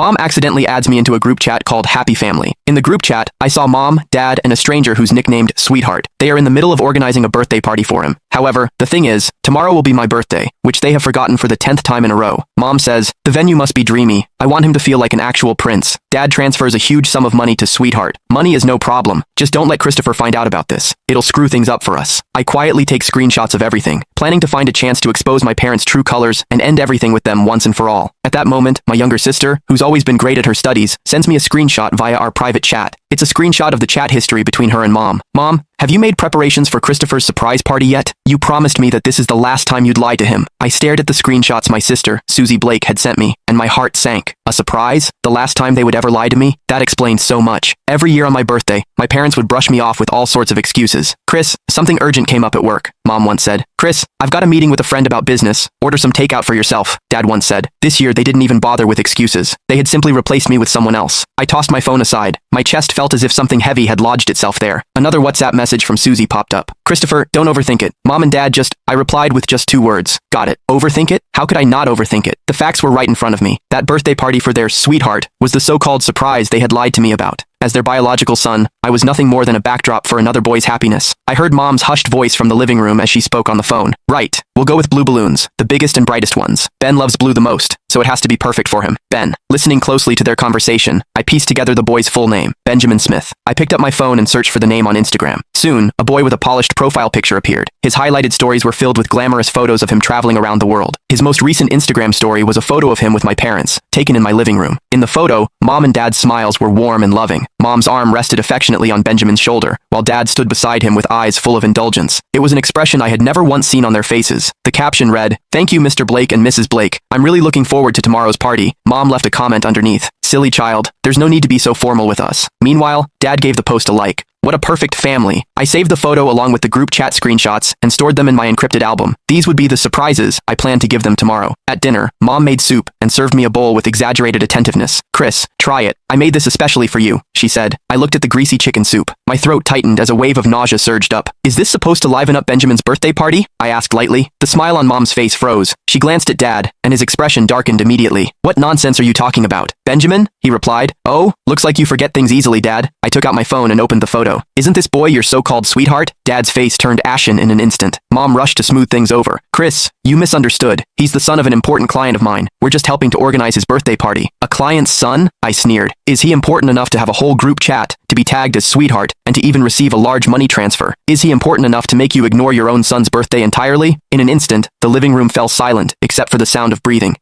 Mom accidentally adds me into a group chat called Happy Family. In the group chat, I saw Mom, Dad, and a stranger who's nicknamed Sweetheart. They are in the middle of organizing a birthday party for him. However, the thing is, tomorrow will be my birthday, which they have forgotten for the 10th time in a row. Mom says, the venue must be dreamy. I want him to feel like an actual prince. Dad transfers a huge sum of money to Sweetheart. Money is no problem. Just don't let Christopher find out about this. It'll screw things up for us. I quietly take screenshots of everything, planning to find a chance to expose my parents' true colors and end everything with them once and for all. At that moment, my younger sister, who's always been great at her studies, sends me a screenshot via our private chat. It's a screenshot of the chat history between her and Mom. Mom, have you made preparations for Christopher's surprise party yet? You promised me that this is the last time you'd lie to him. I stared at the screenshots my sister, Susie Blake, had sent me, and my heart sank. A surprise? The last time they would ever lie to me? That explains so much. Every year on my birthday, my parents would brush me off with all sorts of excuses. Chris, something urgent came up at work, Mom once said. Chris, I've got a meeting with a friend about business. Order some takeout for yourself, Dad once said. This year, they didn't even bother with excuses. They had simply replaced me with someone else. I tossed my phone aside. My chest felt as if something heavy had lodged itself there. Another WhatsApp message from Susie popped up. Christopher, don't overthink it. Mom and Dad I replied with just 2 words. Got it. Overthink it? How could I not overthink it? The facts were right in front of me. That birthday party for their sweetheart was the so-called surprise they had lied to me about. As their biological son, I was nothing more than a backdrop for another boy's happiness. I heard Mom's hushed voice from the living room as she spoke on the phone. Right. We'll go with blue balloons, the biggest and brightest ones. Ben loves blue the most, so it has to be perfect for him. Ben. Listening closely to their conversation, I pieced together the boy's full name, Benjamin Smith. I picked up my phone and searched for the name on Instagram. Soon, a boy with a polished profile picture appeared. His highlighted stories were filled with glamorous photos of him traveling around the world. His most recent Instagram story was a photo of him with my parents, taken in my living room. In the photo, Mom and Dad's smiles were warm and loving. Mom's arm rested affectionately on Benjamin's shoulder, while Dad stood beside him with eyes full of indulgence. It was an expression I had never once seen on their faces. The caption read, "Thank you, Mr. Blake and Mrs. Blake. I'm really looking forward to tomorrow's party." Mom left a comment underneath. "Silly child, there's no need to be so formal with us." Meanwhile, Dad gave the post a like. What a perfect family. I saved the photo along with the group chat screenshots and stored them in my encrypted album. These would be the surprises I planned to give them tomorrow. At dinner, Mom made soup and served me a bowl with exaggerated attentiveness. "Chris, try it. I made this especially for you," she said. I looked at the greasy chicken soup. My throat tightened as a wave of nausea surged up. "Is this supposed to liven up Benjamin's birthday party?" I asked lightly. The smile on Mom's face froze. She glanced at Dad, and his expression darkened immediately. "What nonsense are you talking about? Benjamin?" he replied. "Oh, looks like you forget things easily, Dad." I took out my phone and opened the photo. "Isn't this boy your so-called sweetheart?" Dad's face turned ashen in an instant. Mom rushed to smooth things over. "Chris, you misunderstood. He's the son of an important client of mine. We're just helping to organize his birthday party." "A client's son?" I sneered. "Is he important enough to have a whole group chat, to be tagged as sweetheart, and to even receive a large money transfer? Is he important enough to make you ignore your own son's birthday entirely?" In an instant, the living room fell silent, except for the sound of breathing.